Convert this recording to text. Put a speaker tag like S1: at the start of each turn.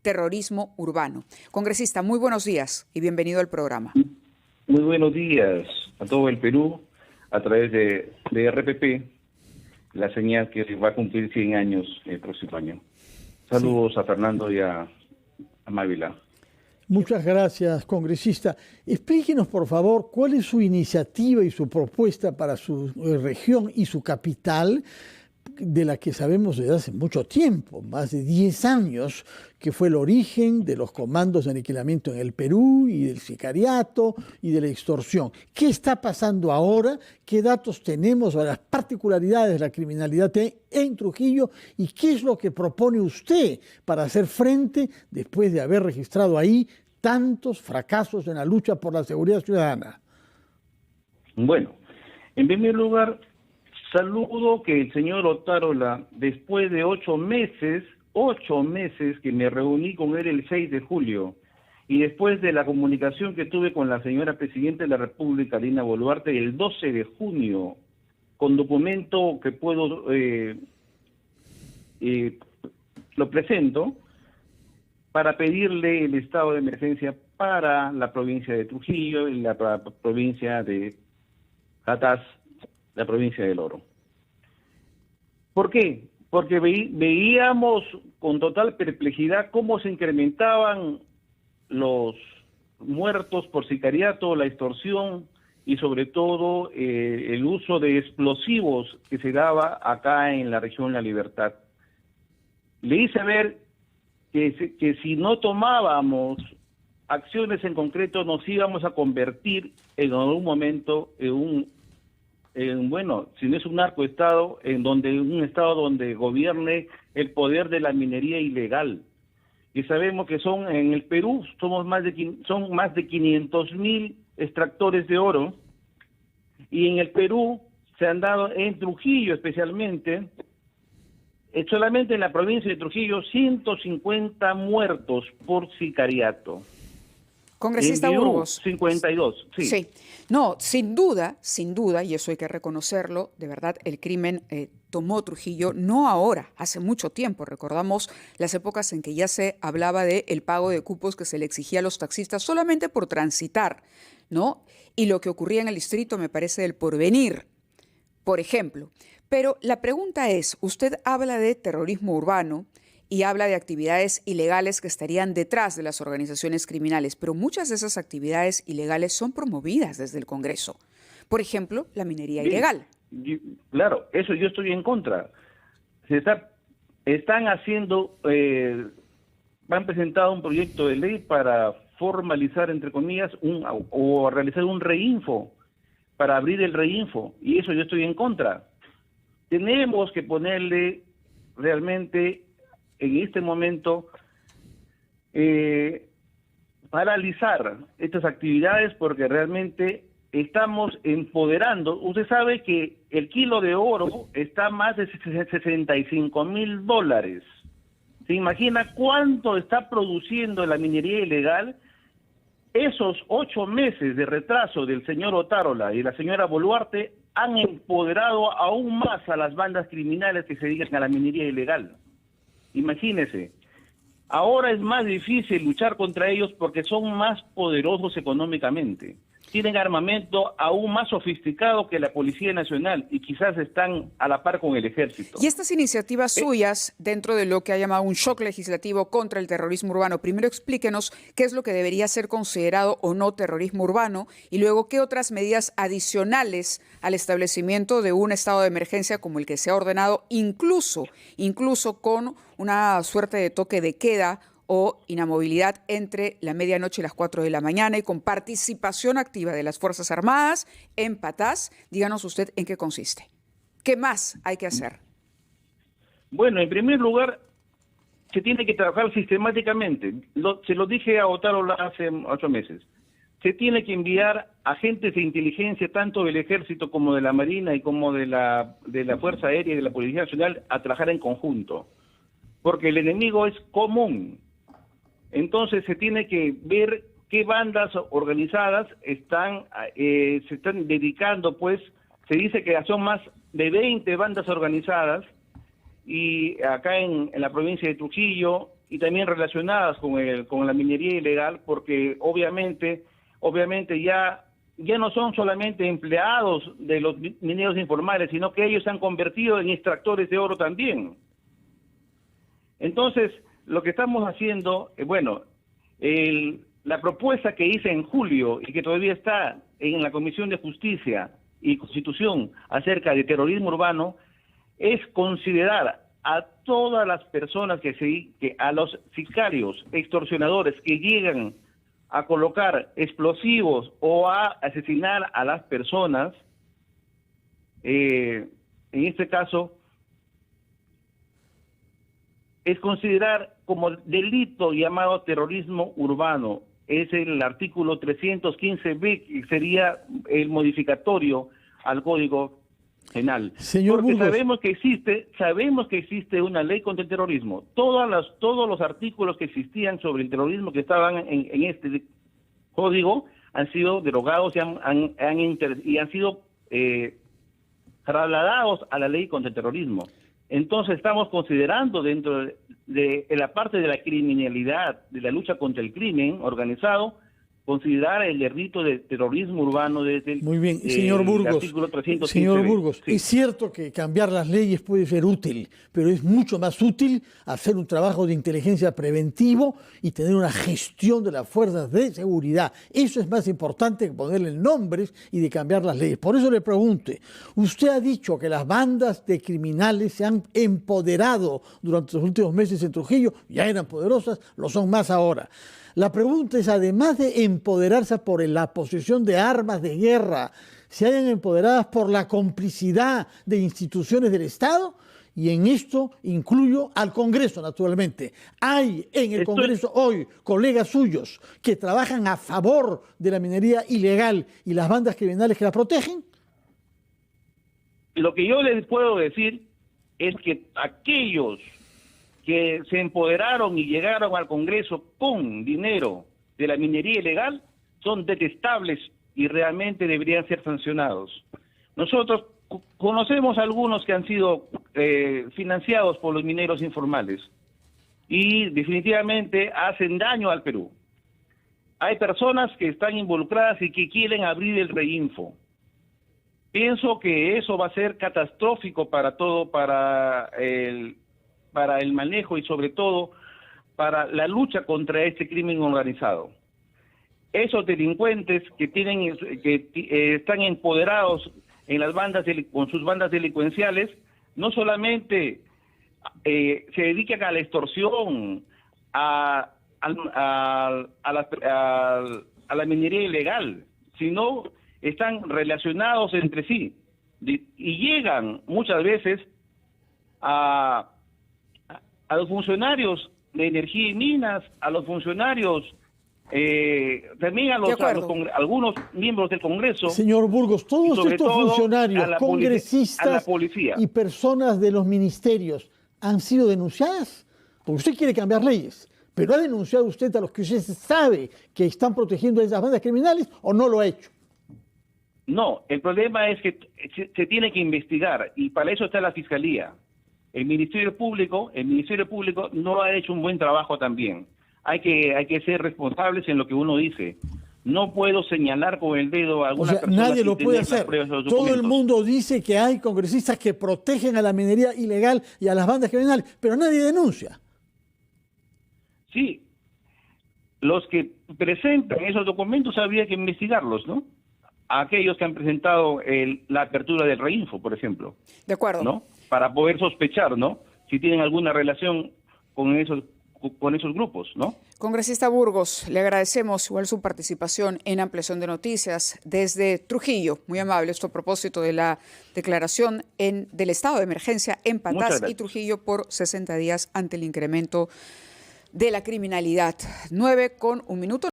S1: terrorismo urbano. Congresista, muy buenos días y bienvenido al programa.
S2: Muy buenos días a todo el Perú, a través de RPP, la señal que va a cumplir 100 años el próximo año. Saludos a Fernando y a Mávila.
S3: Muchas gracias, congresista. Explíquenos, por favor, cuál es su iniciativa y su propuesta para su región y su capital, de la que sabemos desde hace mucho tiempo, más de 10 años, que fue el origen de los comandos de aniquilamiento en el Perú y del sicariato y de la extorsión. ¿Qué está pasando ahora? ¿Qué datos tenemos sobre las particularidades de la criminalidad en Trujillo? ¿Y qué es lo que propone usted para hacer frente, después de haber registrado ahí tantos fracasos en la lucha por la seguridad ciudadana?
S2: Bueno, en primer lugar, saludo que el señor Otárola, después de 8 meses que me reuní con él el 6 de julio, y después de la comunicación que tuve con la señora Presidenta de la República, Dina Boluarte, el 12 de junio, con documento que puedo, lo presento, para pedirle el estado de emergencia para la provincia de Trujillo y la provincia de Catás, la provincia del Oro. ¿Por qué? Porque veíamos con total perplejidad cómo se incrementaban los muertos por sicariato, la extorsión y sobre todo el uso de explosivos que se daba acá en la región La Libertad. Le hice ver que si no tomábamos acciones en concreto nos íbamos a convertir en algún momento bueno, si no es un narcoestado, un estado donde gobierne el poder de la minería ilegal. Y sabemos que en el Perú son más de 500.000 extractores de oro, y en el Perú se han dado, en Trujillo especialmente, solamente en la provincia de Trujillo, 150 muertos por sicariato.
S1: Congresista
S2: en Perú,
S1: Burgos.
S2: 52, sí.
S1: Sí. No, sin duda, y eso hay que reconocerlo, de verdad, el crimen tomó Trujillo, no ahora, hace mucho tiempo. Recordamos las épocas en que ya se hablaba de el pago de cupos que se le exigía a los taxistas solamente por transitar, ¿no? Y lo que ocurría en el distrito, me parece, del Porvenir, por ejemplo. Pero la pregunta es, usted habla de terrorismo urbano y habla de actividades ilegales que estarían detrás de las organizaciones criminales, pero muchas de esas actividades ilegales son promovidas desde el Congreso. Por ejemplo, la minería ilegal.
S2: Claro, eso yo estoy en contra. Están haciendo, han presentado un proyecto de ley para formalizar, entre comillas, o realizar un reinfo, para abrir el reinfo, y eso yo estoy en contra. Tenemos que ponerle realmente en este momento paralizar estas actividades, porque realmente estamos empoderando. Usted sabe que el kilo de oro está más de $65,000. ¿Se imagina cuánto está produciendo la minería ilegal? Esos 8 meses de retraso del señor Otárola y la señora Boluarte han empoderado aún más a las bandas criminales que se dedican a la minería ilegal. Imagínese, ahora es más difícil luchar contra ellos porque son más poderosos económicamente. Tienen armamento aún más sofisticado que la Policía Nacional y quizás están a la par con el Ejército.
S1: Y estas iniciativas suyas, dentro de lo que ha llamado un shock legislativo contra el terrorismo urbano, primero explíquenos qué es lo que debería ser considerado o no terrorismo urbano, y luego qué otras medidas adicionales al establecimiento de un estado de emergencia como el que se ha ordenado, incluso con una suerte de toque de queda o inamovilidad entre la medianoche y las 4 de la mañana, y con participación activa de las Fuerzas Armadas en Patás. Díganos usted en qué consiste. ¿Qué más hay que hacer?
S2: Bueno, en primer lugar, se tiene que trabajar sistemáticamente. Se lo dije a Otárola hace 8 meses. Se tiene que enviar agentes de inteligencia, tanto del Ejército como de la Marina y como de la Fuerza Aérea y de la Policía Nacional, a trabajar en conjunto, porque el enemigo es común. Entonces se tiene que ver qué bandas organizadas se están dedicando, pues se dice que son más de 20 bandas organizadas, y acá en la provincia de Trujillo y también relacionadas con la minería ilegal, porque obviamente ya no son solamente empleados de los mineros informales, sino que ellos se han convertido en extractores de oro también. Entonces, lo que estamos haciendo, la propuesta que hice en julio y que todavía está en la Comisión de Justicia y Constitución acerca de terrorismo urbano, es considerar a todas las personas a los sicarios, extorsionadores que llegan a colocar explosivos o a asesinar a las personas, en este caso, es considerar como delito llamado terrorismo urbano. Es el artículo 315b, que sería el modificatorio al Código Penal.
S3: Señor
S2: Porque
S3: Burgos,
S2: sabemos que existe una ley contra el terrorismo. Todos los artículos que existían sobre el terrorismo que estaban en este código han sido derogados y han sido trasladados a la ley contra el terrorismo. Entonces estamos considerando dentro de la parte de la criminalidad, de la lucha contra el crimen organizado, considerar el delito de terrorismo urbano desde el,
S3: muy bien, señor Burgos,
S2: artículo 315.
S3: Señor Burgos,
S2: sí.
S3: Es cierto que cambiar las leyes puede ser útil, pero es mucho más útil hacer un trabajo de inteligencia preventivo y tener una gestión de las fuerzas de seguridad. Eso es más importante que ponerle nombres y de cambiar las leyes. Por eso le pregunto, usted ha dicho que las bandas de criminales se han empoderado durante los últimos meses en Trujillo, ya eran poderosas, lo son más ahora. La pregunta es, además de empoderarse por la posesión de armas de guerra, ¿se hayan empoderadas por la complicidad de instituciones del Estado? Y en esto incluyo al Congreso, naturalmente. ¿Hay en el Congreso hoy colegas suyos que trabajan a favor de la minería ilegal y las bandas criminales que la protegen?
S2: Lo que yo les puedo decir es que aquellos que se empoderaron y llegaron al Congreso con dinero de la minería ilegal son detestables y realmente deberían ser sancionados. Nosotros conocemos a algunos que han sido financiados por los mineros informales y definitivamente hacen daño al Perú. Hay personas que están involucradas y que quieren abrir el reinfo. Pienso que eso va a ser catastrófico para todo, para el manejo y sobre todo para la lucha contra este crimen organizado. Esos delincuentes que están empoderados en las bandas con sus bandas delincuenciales, no solamente se dedican a la extorsión, a la minería ilegal, sino están relacionados entre sí y llegan muchas veces a los funcionarios de energía y minas, a los funcionarios, también a algunos miembros del Congreso.
S3: Señor Burgos, todos estos funcionarios, congresistas
S2: y
S3: personas de los ministerios han sido denunciadas, porque usted quiere cambiar leyes, pero ¿ha denunciado usted a los que usted sabe que están protegiendo a esas bandas criminales o no lo ha hecho?
S2: No, el problema es que se tiene que investigar y para eso está la Fiscalía. El Ministerio Público no ha hecho un buen trabajo también. Hay que ser responsables en lo que uno dice. No puedo señalar con el dedo a alguna persona.
S3: Nadie lo puede hacer. Todo el mundo dice que hay congresistas que protegen a la minería ilegal y a las bandas criminales, pero nadie denuncia.
S2: Sí. Los que presentan esos documentos habría que investigarlos, ¿no? Aquellos que han presentado la apertura del reinfo, por ejemplo.
S1: De acuerdo.
S2: ¿No? Para poder sospechar, ¿no? Si tienen alguna relación con esos grupos, ¿no?
S1: Congresista Burgos, le agradecemos igual su participación en Ampliación de Noticias desde Trujillo. Muy amable esto a propósito de la declaración del estado de emergencia en Patás y Trujillo por 60 días ante el incremento de la criminalidad. 9:01.